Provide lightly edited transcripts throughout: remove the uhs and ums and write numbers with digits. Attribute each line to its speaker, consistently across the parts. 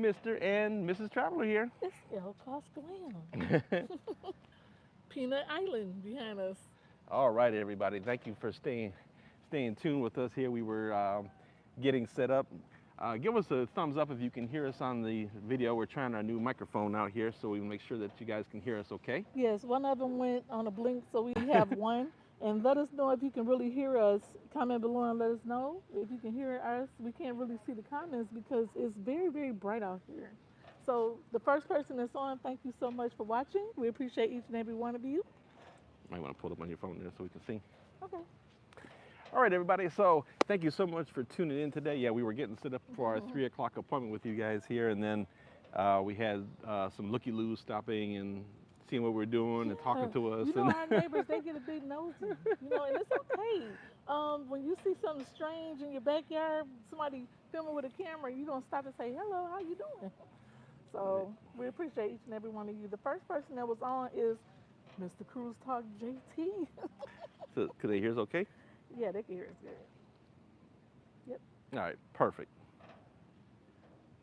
Speaker 1: Mr. and Mrs. Traveler here.
Speaker 2: It's El Cost Glam. Peanut Island behind us.
Speaker 1: All right, everybody. Thank you for staying tuned with us here. We were getting set up. Give us a thumbs up if you can hear us on the video. We're trying our new microphone out here, so we make sure that you guys can hear us okay.
Speaker 2: Yes, one of them went on a blink, so we have one. And let us know if you can really hear us. Comment below and let us know if you can hear us. We can't really see the comments because it's very, very bright out here. So the first person that's on, thank you so much for watching. We appreciate each and every one of you.
Speaker 1: Might want to pull up on your phone there so we can see.
Speaker 2: Okay.
Speaker 1: All right, everybody. So thank you so much for tuning in today. Yeah, we were getting set up for our 3 o'clock appointment with you guys here, and then we had some looky-loos stopping and seeing what we're doing and talking to us.
Speaker 2: You know, our neighbors, they get a big nosy. And it's okay. When you see something strange in your backyard, somebody filming with a camera, you're going to stop and say, hello, how you doing? So we appreciate each and every one of you. The first person that was on is Mr. Cruise Talk JT.
Speaker 1: So, could they hear us okay?
Speaker 2: Yeah, they can hear us good. Yep.
Speaker 1: All right, perfect.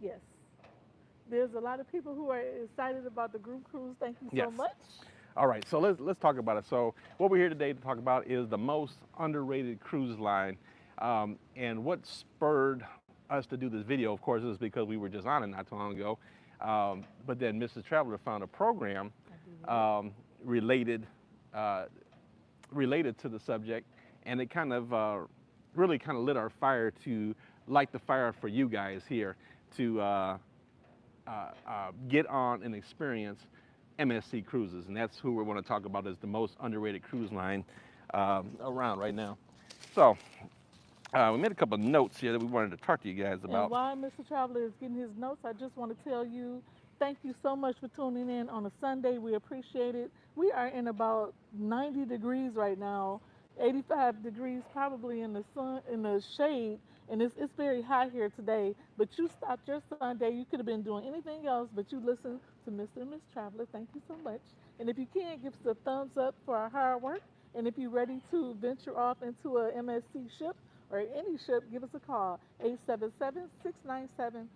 Speaker 2: Yes. There's a lot of people who are excited about the group cruise. Thank you so
Speaker 1: Yes.
Speaker 2: much.
Speaker 1: All right, so let's talk about it. So what we're here today to talk about is the most underrated cruise line, and what spurred us to do this video, of course, is because we were just on it not too long ago. But then Mrs. Traveler found a program related related to the subject, and it kind of really kind of lit our fire to light the fire for you guys here to get on and experience MSC Cruises, and that's who we want to talk about as the most underrated cruise line around right now. So we made a couple of notes here that we wanted to talk to you guys about.
Speaker 2: And while Mr. Traveler is getting his notes, I just want to tell you, thank you so much for tuning in on a Sunday. We appreciate it. We are in about 90 degrees right now, 85 degrees probably in the sun, in the shade, and it's very hot here today. But you stopped your Sunday. You could have been doing anything else, but you listened to Mr. and Miss Traveler. Thank you so much. And if you can, give us a thumbs up for our hard work. And if you're ready to venture off into a MSC ship or any ship, give us a call, 877-697-4470,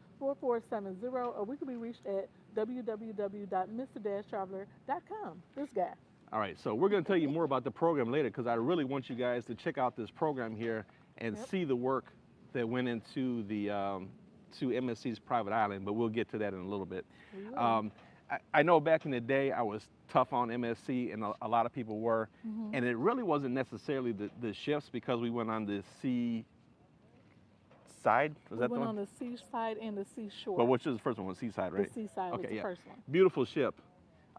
Speaker 2: or we can be reached at www.mr-traveler.com. This guy.
Speaker 1: All right, so we're going to tell you more about the program later because I really want you guys to check out this program here and
Speaker 2: Yep.
Speaker 1: see the work that went into the to MSC's private island, but we'll get to that in a little bit.
Speaker 2: We will.
Speaker 1: I know back in the day I was tough on MSC, and a lot of people were, and it really wasn't necessarily the ships because we went on the sea side. Was
Speaker 2: We
Speaker 1: that the
Speaker 2: went
Speaker 1: one?
Speaker 2: on the seaside and the seashore.
Speaker 1: Well, which was the first one? Was Seaside, right?
Speaker 2: The seaside was
Speaker 1: Okay,
Speaker 2: the
Speaker 1: yeah.
Speaker 2: first one.
Speaker 1: Beautiful ship.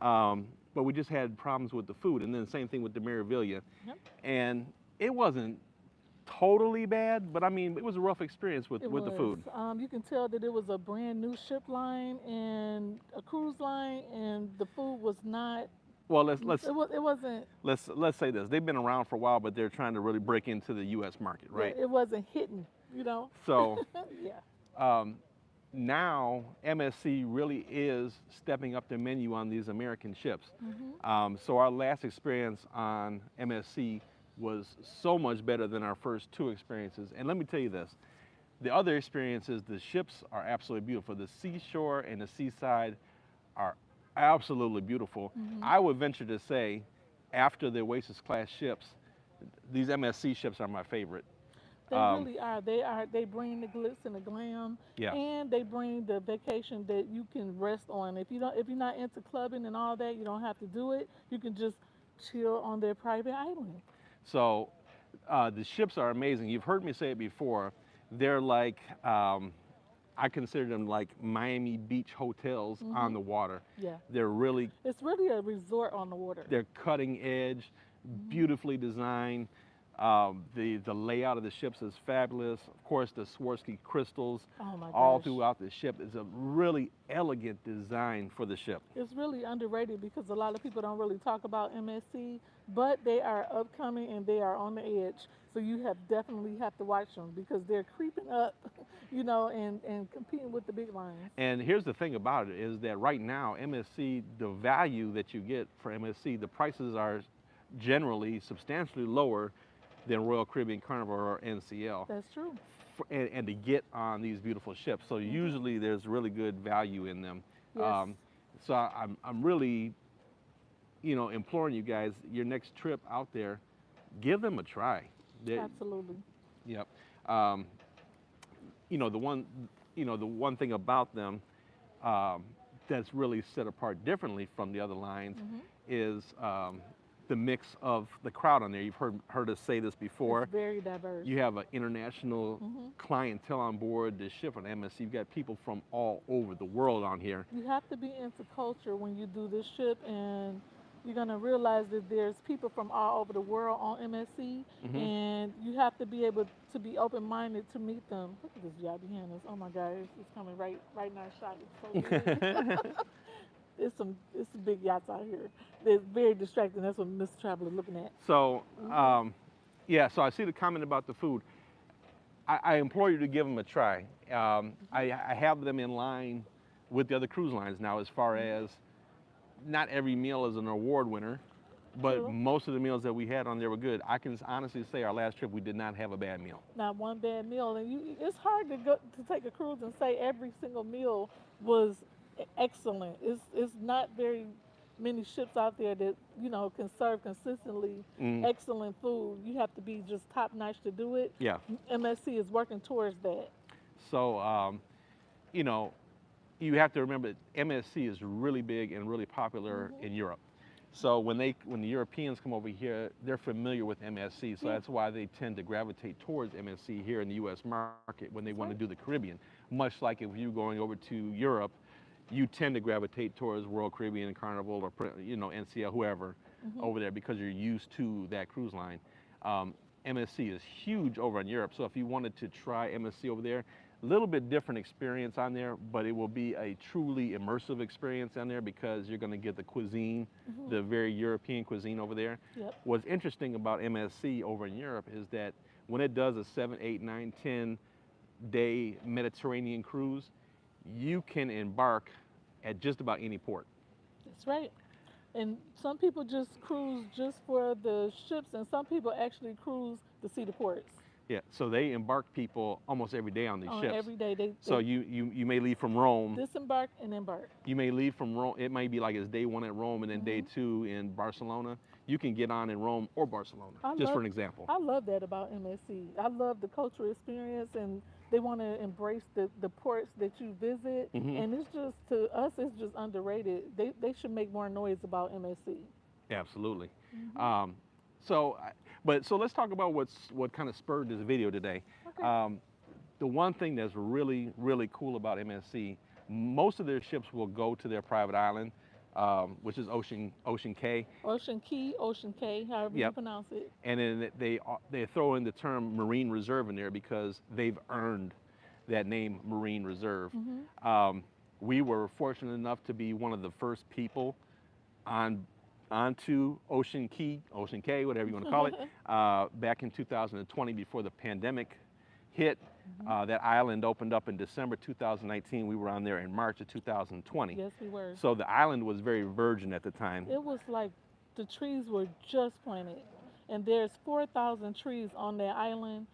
Speaker 1: But we just had problems with the food, and then the same thing with the Meraviglia.
Speaker 2: Yep.
Speaker 1: And it wasn't totally bad, but I mean, it was a rough experience with
Speaker 2: It
Speaker 1: the food.
Speaker 2: You can tell that it was a brand new ship line and a cruise line, and the food was not.
Speaker 1: Well, let's
Speaker 2: It wasn't.
Speaker 1: let's say this: they've been around for a while, but they're trying to really break into the U.S. market, right?
Speaker 2: It wasn't hitting.
Speaker 1: So
Speaker 2: Yeah.
Speaker 1: now MSC really is stepping up their menu on these American ships. So our last experience on MSC was so much better than our first two experiences. And let me tell you this, the other experiences, the ships are absolutely beautiful. The seashore and the seaside are absolutely beautiful. I would venture to say, after the Oasis class ships, these MSC ships are my favorite.
Speaker 2: They really are. They bring the glitz and the glam,
Speaker 1: Yeah.
Speaker 2: and they bring the vacation that you can rest on. If you're not into clubbing and all that, you don't have to do it. You can just chill on their private island.
Speaker 1: So the ships are amazing. You've heard me say it before. They're like, I consider them like Miami Beach hotels on the water.
Speaker 2: Yeah.
Speaker 1: They're really,
Speaker 2: It's really a resort on the water.
Speaker 1: they're cutting edge, beautifully designed. The layout of the ships is fabulous. Of course, the Swarovski crystals
Speaker 2: Oh my
Speaker 1: all
Speaker 2: gosh.
Speaker 1: throughout the ship is a really elegant design for the ship.
Speaker 2: It's really underrated because a lot of people don't really talk about MSC, but they are upcoming and they are on the edge. So you definitely have to watch them because they're creeping up, and competing with the big lines.
Speaker 1: And here's the thing about it is that right now, MSC, the value that you get for MSC, the prices are generally substantially lower than Royal Caribbean Carnival or NCL.
Speaker 2: That's true.
Speaker 1: and to get on these beautiful ships. So usually there's really good value in them.
Speaker 2: Yes.
Speaker 1: So I'm really, imploring you guys, your next trip out there, give them a try.
Speaker 2: Absolutely.
Speaker 1: Yep. Um, the one thing about them that's really set apart differently from the other lines is the mix of the crowd on there. You've heard us say this before.
Speaker 2: It's very diverse.
Speaker 1: You have an international clientele on board this ship on MSC. You've got people from all over the world on here.
Speaker 2: You have to be into culture when you do this ship, and you're going to realize that there's people from all over the world on MSC, and you have to be able to be open-minded to meet them. Look at this yacht behind us. Oh my God, it's coming right in our shot. It's so big. It's some big yachts out here. They're very distracting. That's what Mr. Traveler is looking at.
Speaker 1: So, so I see the comment about the food. I implore you to give them a try. I have them in line with the other cruise lines now, as far as not every meal is an award winner, but
Speaker 2: True.
Speaker 1: most of the meals that we had on there were good. I can honestly say our last trip we did not have a bad meal.
Speaker 2: Not one bad meal, and it's hard to take a cruise and say every single meal was excellent. It's not very many ships out there that can serve consistently excellent food. You have to be just top notch to do it.
Speaker 1: Yeah.
Speaker 2: MSC is working towards that.
Speaker 1: So, you have to remember MSC is really big and really popular in Europe. So when the Europeans come over here, they're familiar with MSC. So that's why they tend to gravitate towards MSC here in the U.S. market when they want to do the Caribbean. Much like if you're going over to Europe, you tend to gravitate towards Royal Caribbean, Carnival, or NCL, whoever over there, because you're used to that cruise line. MSC is huge over in Europe. So if you wanted to try MSC over there, a little bit different experience on there, but it will be a truly immersive experience on there because you're going to get the cuisine, the very European cuisine over there.
Speaker 2: Yep.
Speaker 1: What's interesting about MSC over in Europe is that when it does a 7, 8, 9, 10-day Mediterranean cruise, you can embark at just about any port.
Speaker 2: That's right. And some people just cruise just for the ships, and some people actually cruise to see the ports.
Speaker 1: Yeah, so they embark people almost every day on these ships.
Speaker 2: Every day.
Speaker 1: So you may leave from Rome.
Speaker 2: Disembark and embark.
Speaker 1: You may leave from Rome. It might be like it's day 1 at Rome and then day 2 in Barcelona. You can get on in Rome or Barcelona, for an example.
Speaker 2: I love that about MSC. I love the cultural experience, and they want to embrace the ports that you visit. And it's just, to us, it's just underrated. They should make more noise about MSC.
Speaker 1: Absolutely. So let's talk about what kind of spurred this video today.
Speaker 2: Okay.
Speaker 1: The one thing that's really, really cool about MSC, most of their ships will go to their private island, which is Ocean Cay.
Speaker 2: Ocean Key, Ocean Cay, however you pronounce it.
Speaker 1: And then they throw in the term Marine Reserve in there because they've earned that name, Marine Reserve. We were fortunate enough to be one of the first people onto Ocean Cay, whatever you want to call it, back in 2020 before the pandemic hit. That island opened up in December 2019. We were on there in March of 2020.
Speaker 2: Yes, we were.
Speaker 1: So the island was very virgin at the time.
Speaker 2: It was like the trees were just planted, and there's 4,000 trees on that island.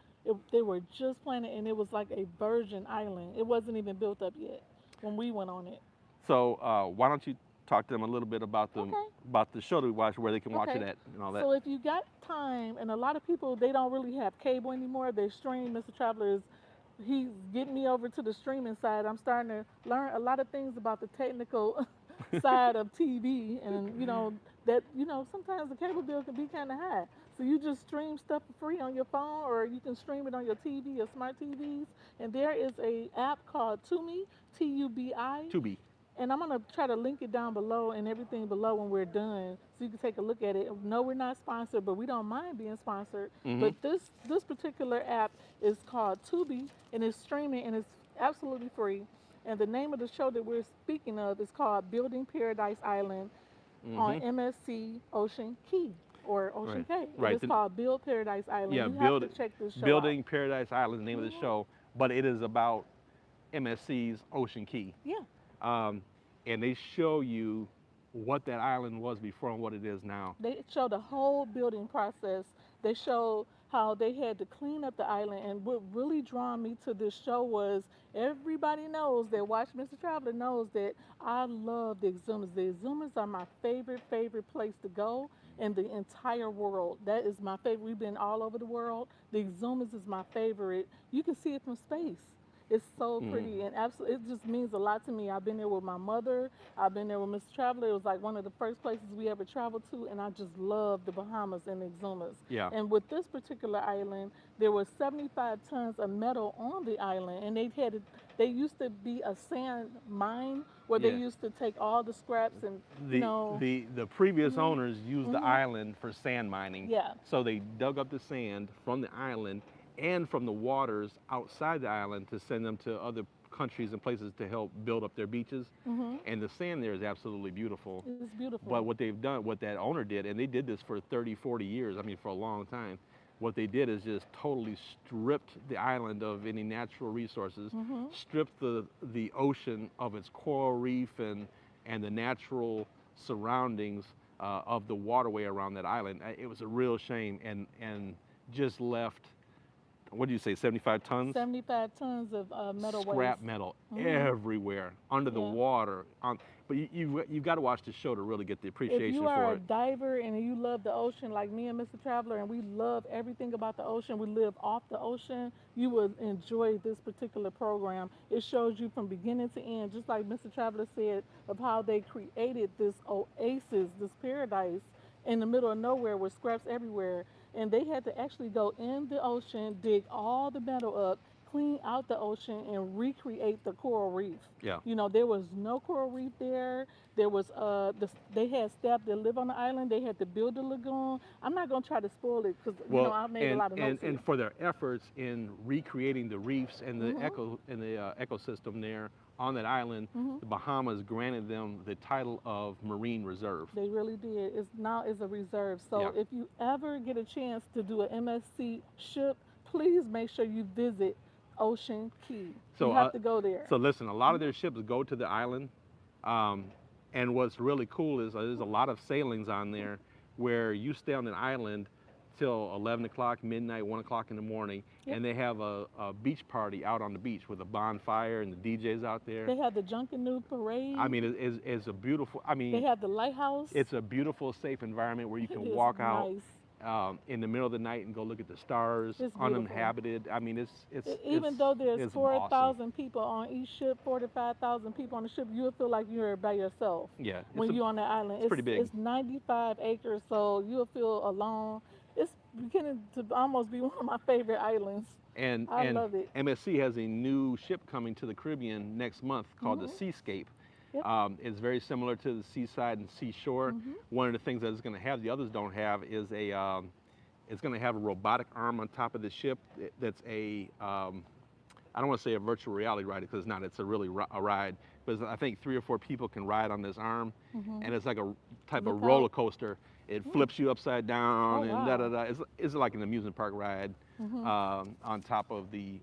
Speaker 2: They were just planted, and it was like a virgin island. It wasn't even built up yet when we went on it.
Speaker 1: So why don't you talk to them a little bit about the show that we watch, where they can watch it at and all that.
Speaker 2: So if you got time, and a lot of people, they don't really have cable anymore, they stream. Mr. Traveler he's getting me over to the streaming side. I'm starting to learn a lot of things about the technical side of TV, and sometimes the cable bill can be kind of high. So you just stream stuff for free on your phone, or you can stream it on your TV, your smart TVs. And there is a app called Tubi, Tubi.
Speaker 1: Tubi.
Speaker 2: And I'm gonna try to link it down below and everything below when we're done, so you can take a look at it. No, we're not sponsored, but we don't mind being sponsored. But this particular app is called Tubi, and it's streaming, and it's absolutely free. And the name of the show that we're speaking of is called Building Paradise Island on MSC Ocean Cay, or Ocean Cay.
Speaker 1: Right.
Speaker 2: It's called Build Paradise Island.
Speaker 1: Yeah,
Speaker 2: you have to check this show
Speaker 1: Building
Speaker 2: out.
Speaker 1: Paradise Island is the name of the show, but it is about MSC's Ocean Cay.
Speaker 2: Yeah.
Speaker 1: And they show you what that island was before and what it is now.
Speaker 2: They show the whole building process. They show how they had to clean up the island. And what really drawn me to this show was everybody knows that watch Mr. Traveler knows that I love the Exumas. The Exumas are my favorite place to go in the entire world. That is my favorite. We've been all over the world. The Exumas is my favorite. You can see it from space. It's so
Speaker 1: Mm.
Speaker 2: pretty and absolutely, it just means a lot to me. I've been there with my mother. I've been there with Mr. Traveler. It was like one of the first places we ever traveled to, and I just love the Bahamas and the Exumas.
Speaker 1: Yeah.
Speaker 2: And with this particular island, there were 75 tons of metal on the island, and they used to be a sand mine where they
Speaker 1: Yeah.
Speaker 2: used to take all the scraps and you
Speaker 1: The
Speaker 2: know,
Speaker 1: the previous
Speaker 2: mhm,
Speaker 1: owners used the
Speaker 2: mhm,
Speaker 1: island for sand mining.
Speaker 2: yeah,
Speaker 1: So they dug up the sand from the island and from the waters outside the island to send them to other countries and places to help build up their beaches.
Speaker 2: mhm,
Speaker 1: And the sand there is absolutely beautiful.
Speaker 2: it's beautiful.
Speaker 1: But what they've done, what that owner did, and they did this for 30, 40 years, I mean, for a long time, what they did is just totally stripped the island of any natural resources,
Speaker 2: Mhm.
Speaker 1: stripped the ocean of its coral reef and the natural surroundings of the waterway around that island. It was a real shame, and just left, what do you say, 75 tons?
Speaker 2: 75 tons of metal
Speaker 1: Scrap
Speaker 2: waste.
Speaker 1: metal
Speaker 2: Mhm.
Speaker 1: everywhere under the
Speaker 2: Yeah.
Speaker 1: water. But you've got to watch the show to really get the
Speaker 2: If
Speaker 1: appreciation
Speaker 2: you are
Speaker 1: for
Speaker 2: a
Speaker 1: it.
Speaker 2: diver and you love the ocean like me and Mr. Traveler, and we love everything about the ocean, we live off the ocean, you will enjoy this particular program. It shows you from beginning to end, just like Mr. Traveler said, of how they created this oasis, this paradise in the middle of nowhere with scraps everywhere. And they had to actually go in the ocean, dig all the metal up, clean out the ocean, and recreate the coral reef.
Speaker 1: Yeah.
Speaker 2: You know, there was no coral reef there. There was they had staff that live on the island. They had to build a lagoon. I'm not gonna try to spoil it because
Speaker 1: Well,
Speaker 2: I made a lot of notes here.
Speaker 1: and for their efforts in recreating the reefs and the
Speaker 2: Mhm.
Speaker 1: ecosystem there on that island,
Speaker 2: Mhm.
Speaker 1: the Bahamas granted them the title of Marine Reserve.
Speaker 2: They really did. It's now is a reserve. So
Speaker 1: Yeah.
Speaker 2: if you ever get a chance to do an MSC ship, please make sure you visit Ocean Key.
Speaker 1: So
Speaker 2: You have to go there.
Speaker 1: so listen, a lot of their ships go to the island, um, and what's really cool is there's a lot of sailings on there where you stay on an island till 11 o'clock, midnight, 1 o'clock in the morning,
Speaker 2: Yep.
Speaker 1: and they have a beach party out on the beach with a bonfire and the DJs out there.
Speaker 2: They have the Junkanoo Parade.
Speaker 1: I mean, it's a beautiful, I
Speaker 2: They
Speaker 1: mean,
Speaker 2: have the lighthouse.
Speaker 1: it's a beautiful, safe environment where you
Speaker 2: It
Speaker 1: can
Speaker 2: is
Speaker 1: walk out
Speaker 2: nice.
Speaker 1: in the middle of the night and go look at the stars,
Speaker 2: It's beautiful.
Speaker 1: uninhabited. I mean,
Speaker 2: Even though there's
Speaker 1: it's
Speaker 2: 4,000 people on each ship, 45,000 people on the ship, you'll feel like you're by yourself
Speaker 1: Yeah,
Speaker 2: when you're on the island.
Speaker 1: it's pretty big.
Speaker 2: It's 95 acres, so you'll feel alone. It's beginning to almost be one of my favorite islands.
Speaker 1: And
Speaker 2: I love it.
Speaker 1: MSC has a new ship coming to the Caribbean next month called the Seascape.
Speaker 2: Yep.
Speaker 1: It's very similar to the seaside and seashore. One of the things that it's going to have, the others don't have, is it's going to have a robotic arm on top of the ship. That's I don't want to say a virtual reality ride because it's not. It's a really a ride. But I think 3 or 4 people can ride on this arm, and it's like a type of
Speaker 2: Zip
Speaker 1: roller
Speaker 2: out.
Speaker 1: coaster. It flips you upside down
Speaker 2: Oh,
Speaker 1: and
Speaker 2: wow.
Speaker 1: da da da. It's like an amusement park ride
Speaker 2: Mhm.
Speaker 1: on top of the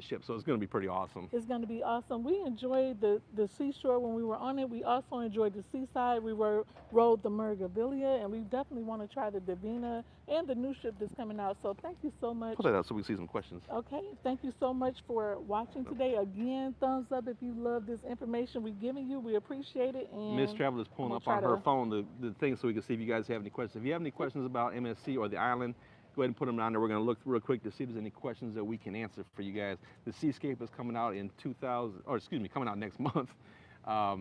Speaker 1: ship. So it's going to be pretty awesome.
Speaker 2: It's going to be awesome. We enjoyed the seashore when we were on it. We also enjoyed the seaside. We rode the Mergavilla, and we definitely want to try the Divina and the new ship that's coming out. So thank you so much.
Speaker 1: Put that out so we see some questions.
Speaker 2: Okay, thank you so much for watching today. Again, thumbs up if you love this information we're giving you. We appreciate it. And
Speaker 1: Miss Traveler's pulling
Speaker 2: I'm
Speaker 1: up
Speaker 2: gonna
Speaker 1: on
Speaker 2: try
Speaker 1: her
Speaker 2: to-
Speaker 1: phone the thing so we can see if you guys have any questions. If you have any questions about MSC or the island, go ahead and put them down there. We're going to look real quick to see if there's any questions that we can answer for you guys. The Seascape is coming out coming out next month.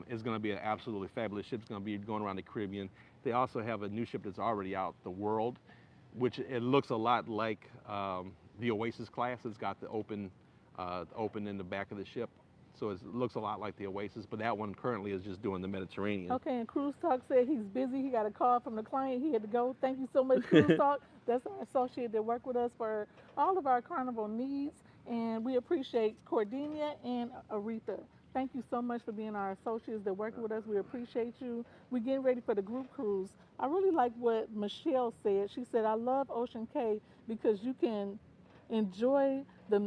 Speaker 1: It's going to be an absolutely fabulous ship. It's going to be going around the Caribbean. They also have a new ship that's already out, the World, which it looks a lot like the Oasis class. It's got the open in the back of the ship. So it looks a lot like the Oasis, but that one currently is just doing the Mediterranean.
Speaker 2: Okay, and Cruise Talk said he's busy. He got a call from the client. He had to go. Thank you so much, Cruise Talk. That's our associate that work with us for all of our carnival needs. And we appreciate Cordelia and Aretha. Thank you so much for being our associates that work with us. We appreciate you. We're getting ready for the group cruise. I really like what Michelle said. She said, I love Ocean Cay because you can enjoy the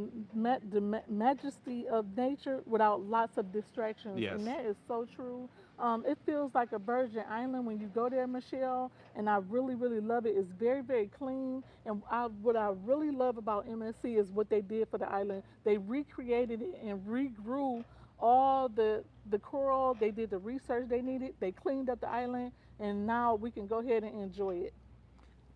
Speaker 2: majesty of nature without lots of distractions.
Speaker 1: Yes.
Speaker 2: And that is so true. It feels like a virgin island when you go there, Michelle, and I really, really love it. It's very, very clean. And what I really love about MSC is what they did for the island. They recreated it and regrew all the coral. They did the research they needed. They cleaned up the island, and now we can go ahead and enjoy it.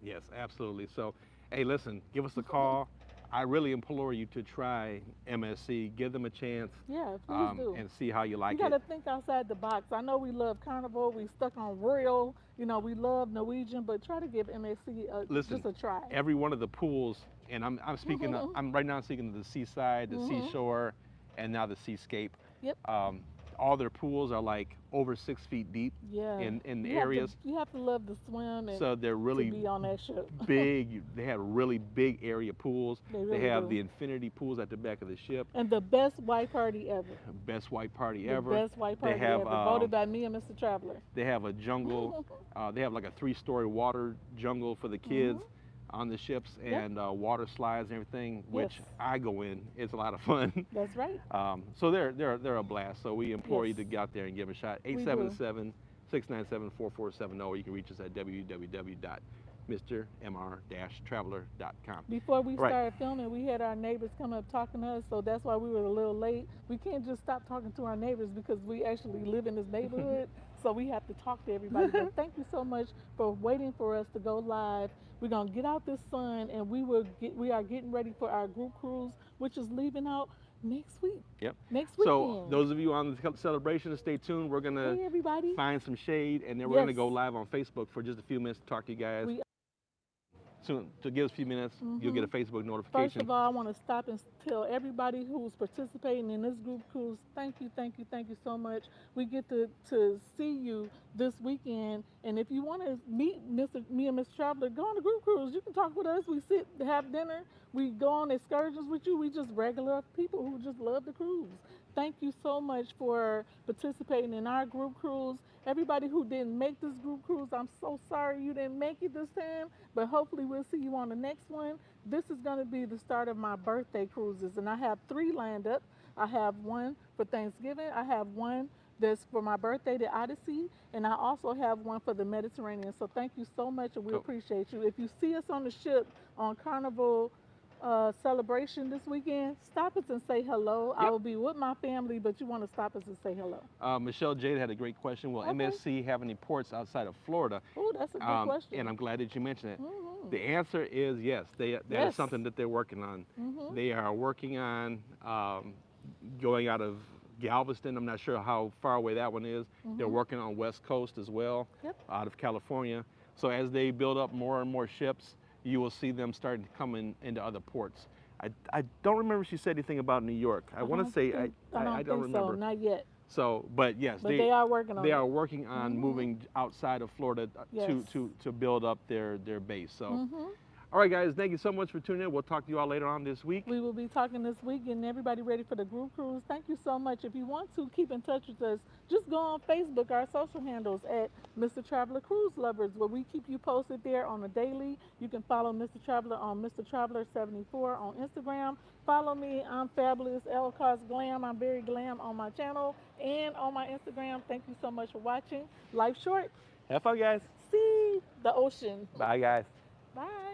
Speaker 1: Yes, absolutely. So, hey, listen, give us a call. I really implore you to try MSC. Give them a chance
Speaker 2: Yeah, please do.
Speaker 1: and see how you
Speaker 2: You
Speaker 1: like
Speaker 2: got
Speaker 1: it.
Speaker 2: to think outside the box. I know we love Carnival. We stuck on Royal. You know, we love Norwegian, but try to give MSC
Speaker 1: Listen,
Speaker 2: just a try.
Speaker 1: every one of the pools, and I'm speaking. I'm right now speaking to the seaside, the seashore, and now the seascape.
Speaker 2: Yep.
Speaker 1: All their pools are like over 6 feet deep
Speaker 2: Yeah.
Speaker 1: in
Speaker 2: You have
Speaker 1: areas.
Speaker 2: you have to love to swim and
Speaker 1: So they're
Speaker 2: to
Speaker 1: really
Speaker 2: be on that ship.
Speaker 1: big. They have really big area pools.
Speaker 2: They really
Speaker 1: have
Speaker 2: do.
Speaker 1: the infinity pools at the back of the ship.
Speaker 2: And the best white party ever.
Speaker 1: Best white party
Speaker 2: The
Speaker 1: ever.
Speaker 2: best white party
Speaker 1: They have
Speaker 2: ever. Voted by me and Mr. Traveler.
Speaker 1: they have a jungle. They have like a 3-story water jungle for the kids on the ships,
Speaker 2: Yep.
Speaker 1: and water slides and everything, which
Speaker 2: Yes.
Speaker 1: I go in. It's a lot of fun.
Speaker 2: That's right.
Speaker 1: So they're a blast. So we implore you
Speaker 2: Yes.
Speaker 1: to get out there and give it a shot.
Speaker 2: We do.
Speaker 1: 877-697-4470, or you can reach us at www.mrmr-traveler.com.
Speaker 2: Before we
Speaker 1: Right.
Speaker 2: started filming, we had our neighbors come up talking to us, so that's why we were a little late. We can't just stop talking to our neighbors because we actually live in this neighborhood, so we have to talk to everybody. But thank you so much for waiting for us to go live. We're gonna get out this sun, and we are getting ready for our group cruise, which is leaving out next week.
Speaker 1: Yep.
Speaker 2: Next
Speaker 1: So
Speaker 2: weekend.
Speaker 1: those of you on the celebration, stay tuned. We're gonna
Speaker 2: Hey everybody.
Speaker 1: find some shade, and then we're gonna
Speaker 2: Yes.
Speaker 1: go live on Facebook for just a few minutes to talk to you guys.
Speaker 2: We-
Speaker 1: Soon, to give us a few minutes, you'll get a Facebook
Speaker 2: First
Speaker 1: notification.
Speaker 2: of all, I want to stop and tell everybody who's participating in this group cruise, thank you, thank you, thank you so much. We get to see you this weekend, and if you want to meet me and Mr. Traveler, go on the group cruise. You can talk with us. We sit, have dinner. We go on excursions with you. We just regular people who just love the cruise. Thank you so much for participating in our group cruise. Everybody who didn't make this group cruise, I'm so sorry you didn't make it this time, but hopefully we'll see you on the next one. This is going to be the start of my birthday cruises, and I have 3 lined up. I have one for Thanksgiving. I have one that's for my birthday, the Odyssey, and I also have one for the Mediterranean. So thank you so much, and we
Speaker 1: Cool.
Speaker 2: appreciate you. If you see us on the ship on Carnival celebration this weekend, stop us and say hello. I
Speaker 1: Yep.
Speaker 2: will be with my family, but you want to stop us and say hello.
Speaker 1: Michelle Jade had a great question. Will
Speaker 2: Okay.
Speaker 1: MSC have any ports outside of Florida?
Speaker 2: Oh, that's a good question.
Speaker 1: And I'm glad that you mentioned it.
Speaker 2: Mhm.
Speaker 1: The answer is yes. That
Speaker 2: Yes.
Speaker 1: is something that they're working on.
Speaker 2: Mhm.
Speaker 1: They are working on going out of Galveston. I'm not sure how far away that one is. They're working on West Coast as well,
Speaker 2: Yep.
Speaker 1: out of California. So as they build up more and more ships, you will see them starting to come into other ports. I don't remember if she said anything about New York. I want to say I don't
Speaker 2: think
Speaker 1: remember.
Speaker 2: so, not yet.
Speaker 1: So, but yes,
Speaker 2: But they are working on
Speaker 1: they
Speaker 2: it.
Speaker 1: are working on moving outside of Florida
Speaker 2: Yes.
Speaker 1: to build up their base. So,
Speaker 2: Mhm.
Speaker 1: all right, guys, thank you so much for tuning in. We'll talk to you all later on this week.
Speaker 2: We will be talking this week, and everybody ready for the group cruise. Thank you so much. If you want to keep in touch with us, just go on Facebook, our social handles at Mr. Traveler Cruise Lovers, where we keep you posted there on a daily. You can follow Mr. Traveler on Mr. Traveler 74 on Instagram. Follow me. I'm Fabulous L Cos Glam. I'm very glam on my channel and on my Instagram. Thank you so much for watching. Life short.
Speaker 1: Have fun, guys.
Speaker 2: See the ocean.
Speaker 1: Bye, guys.
Speaker 2: Bye.